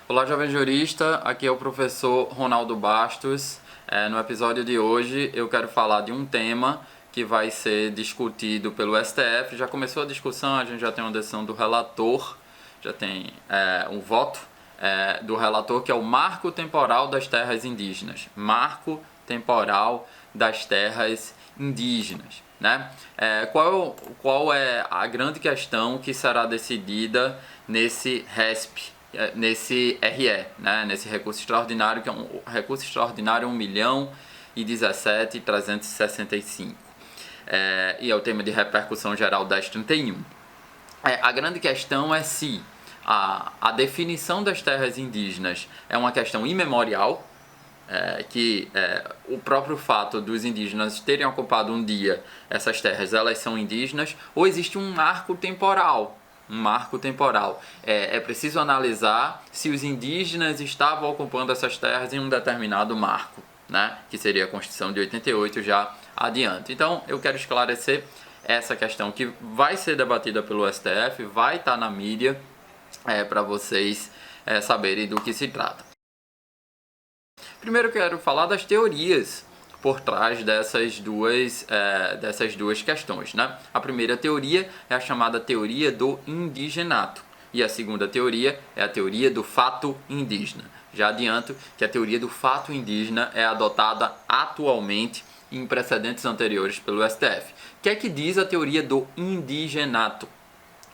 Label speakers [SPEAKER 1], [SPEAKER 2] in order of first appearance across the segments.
[SPEAKER 1] Olá, jovem jurista, aqui é o professor Ronaldo Bastos. No episódio de hoje eu quero falar de um tema que vai ser discutido pelo STF. Já começou a discussão, a gente já tem uma decisão do relator, já tem um voto do relator, que é o marco temporal das terras indígenas. Marco temporal das terras indígenas. Né? Qual é a grande questão que será decidida nesse RESP? Nesse RE, né? Nesse recurso extraordinário, que é um recurso extraordinário 1.017.365. E é o tema de repercussão geral 1031. A grande questão é se a definição das terras indígenas é uma questão imemorial, o próprio fato dos indígenas terem ocupado um dia essas terras, elas são indígenas, ou existe um marco temporal. É preciso analisar se os indígenas estavam ocupando essas terras em um determinado marco, né? Que seria a Constituição de 88 já adiante. Então, eu quero esclarecer essa questão que vai ser debatida pelo STF, vai estar na mídia, para vocês saberem do que se trata. Primeiro, eu quero falar das teorias por trás dessas duas questões, né? A primeira teoria é a chamada teoria do indigenato e a segunda teoria é a teoria do fato indígena. Já adianto que a teoria do fato indígena é adotada atualmente em precedentes anteriores pelo STF. O que é que diz a teoria do indigenato?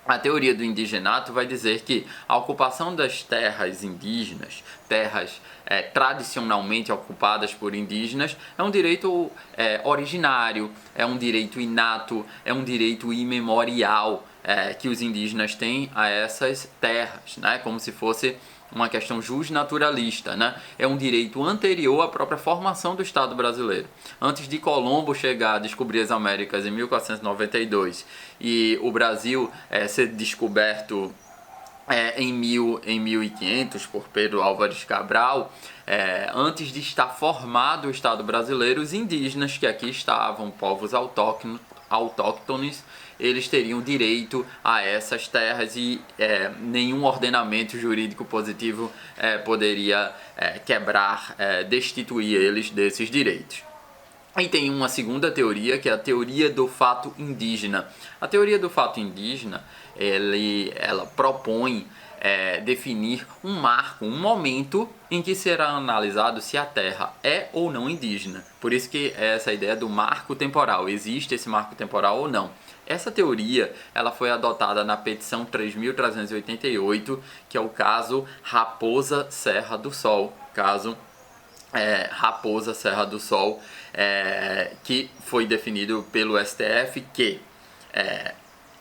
[SPEAKER 1] A teoria do indigenato vai dizer que a ocupação das terras indígenas, terras tradicionalmente ocupadas por indígenas, é um direito originário, é um direito inato, é um direito imemorial que os indígenas têm a essas terras, né? Como se fosse uma questão justnaturalista, né? É um direito anterior à própria formação do Estado brasileiro. Antes de Colombo chegar a descobrir as Américas em 1492 e o Brasil ser descoberto em 1500 por Pedro Álvares Cabral, antes de estar formado o Estado brasileiro, os indígenas que aqui estavam, povos autóctones, eles teriam direito a essas terras e nenhum ordenamento jurídico positivo poderia quebrar, destituir eles desses direitos. E tem uma segunda teoria, que é a teoria do fato indígena. A teoria do fato indígena, ela propõe definir um marco, um momento em que será analisado se a terra é ou não indígena. Por isso que essa ideia do marco temporal, existe esse marco temporal ou não. Essa teoria ela foi adotada na petição 3.388, que é o caso Raposa Serra do Sol. Raposa Serra do Sol, que foi definido pelo STF que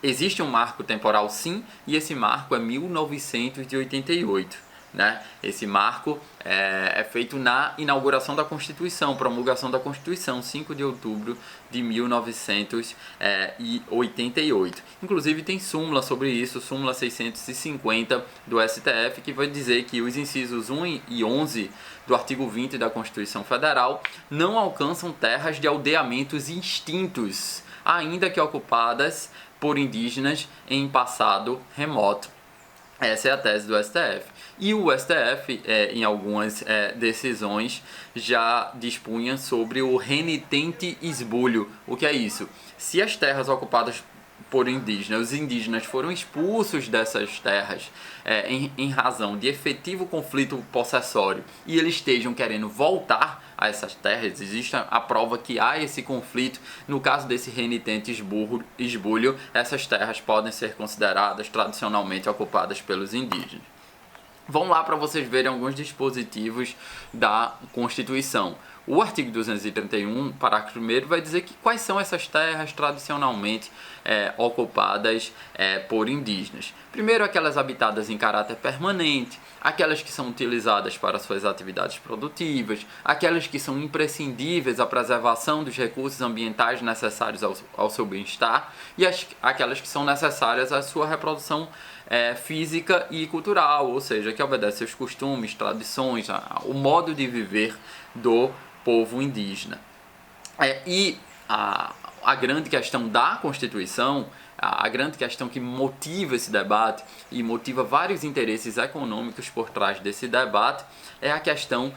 [SPEAKER 1] existe um marco temporal sim, e esse marco é 1988. Né? Esse marco é feito na inauguração da Constituição, promulgação da Constituição, 5 de outubro de 1988. Inclusive tem súmula sobre isso, súmula 650 do STF, que vai dizer que os incisos 1 e 11 do artigo 20 da Constituição Federal não alcançam terras de aldeamentos extintos, ainda que ocupadas por indígenas em passado remoto. Essa é a tese do STF. E o STF, em algumas decisões, já dispunha sobre o renitente esbulho. O que é isso? Se as terras ocupadas por indígenas, os indígenas foram expulsos dessas terras em razão de efetivo conflito possessório e eles estejam querendo voltar a essas terras, existe a prova que há esse conflito. No caso desse renitente esbulho, essas terras podem ser consideradas tradicionalmente ocupadas pelos indígenas. Vamos lá para vocês verem alguns dispositivos da Constituição. O artigo 231, parágrafo 1º, vai dizer que quais são essas terras tradicionalmente ocupadas por indígenas. Primeiro, aquelas habitadas em caráter permanente, aquelas que são utilizadas para suas atividades produtivas, aquelas que são imprescindíveis à preservação dos recursos ambientais necessários ao seu bem-estar e aquelas que são necessárias à sua reprodução física e cultural, ou seja, que obedece aos costumes, tradições, o modo de viver do povo indígena. E a grande questão da Constituição, a grande questão que motiva esse debate e motiva vários interesses econômicos por trás desse debate é a questão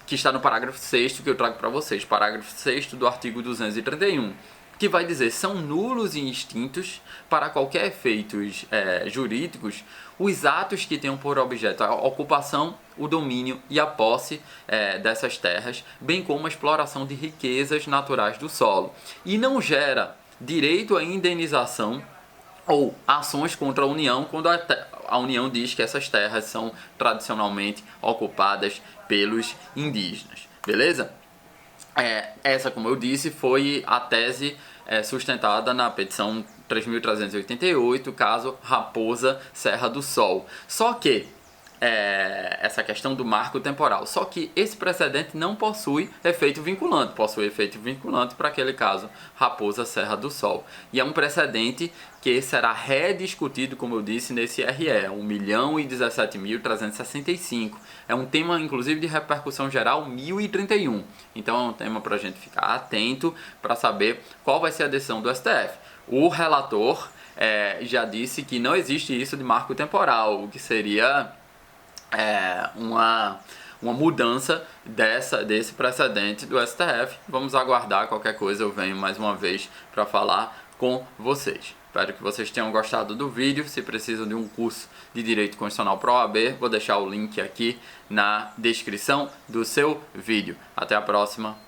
[SPEAKER 1] que está no parágrafo 6º que eu trago para vocês, parágrafo 6º do artigo 231, que vai dizer: são nulos e extintos para qualquer efeitos jurídicos os atos que tenham por objeto a ocupação, o domínio e a posse dessas terras, bem como a exploração de riquezas naturais do solo, e não gera direito à indenização ou ações contra a União quando a União diz que essas terras são tradicionalmente ocupadas pelos indígenas. Beleza? Essa, como eu disse, foi a tese sustentada na petição 3.388, caso Raposa Serra do Sol. Só que essa questão do marco temporal. Só que esse precedente não possui efeito vinculante. Possui efeito vinculante para aquele caso Raposa Serra do Sol. E é um precedente que será rediscutido, como eu disse, nesse RE, 1.017.365. É um tema, inclusive, de repercussão geral 1031. Então é um tema para a gente ficar atento para saber qual vai ser a decisão do STF. O relator já disse que não existe isso de marco temporal, o que seria uma mudança desse precedente do STF. Vamos aguardar, qualquer coisa eu venho mais uma vez para falar com vocês. Espero que vocês tenham gostado do vídeo. Se precisam de um curso de Direito Constitucional para a OAB, vou deixar o link aqui na descrição do seu vídeo. Até a próxima.